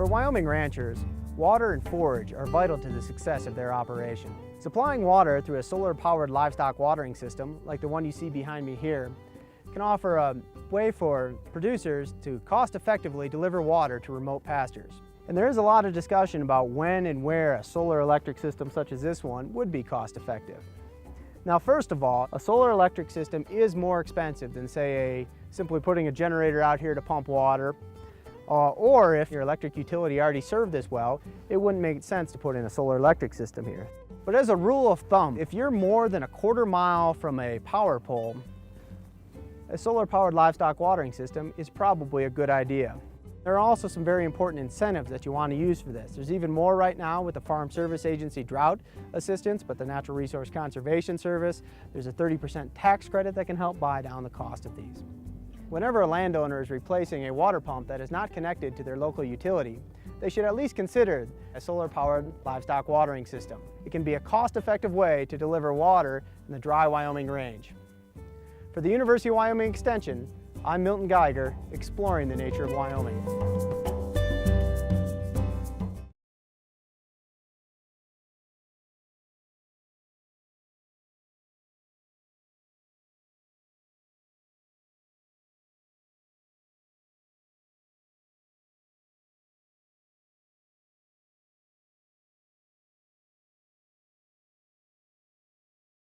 For Wyoming ranchers, water and forage are vital to the success of their operation. Supplying water through a solar-powered livestock watering system, like the one you see behind me here, can offer a way for producers to cost-effectively deliver water to remote pastures. And there is a lot of discussion about when and where a solar electric system such as this one would be cost-effective. Now, first of all, a solar electric system is more expensive than, say, simply putting a generator out here to pump water. Or if your electric utility already served this well, it wouldn't make sense to put in a solar electric system here. But as a rule of thumb, if you're more than a quarter mile from a power pole, a solar-powered livestock watering system is probably a good idea. There are also some very important incentives that you want to use for this. There's even more right now with the Farm Service Agency drought assistance, but the Natural Resource Conservation Service, there's a 30% tax credit that can help buy down the cost of these. Whenever a landowner is replacing a water pump that is not connected to their local utility, they should at least consider a solar-powered livestock watering system. It can be a cost-effective way to deliver water in the dry Wyoming range. For the University of Wyoming Extension, I'm Milton Geiger, exploring the nature of Wyoming.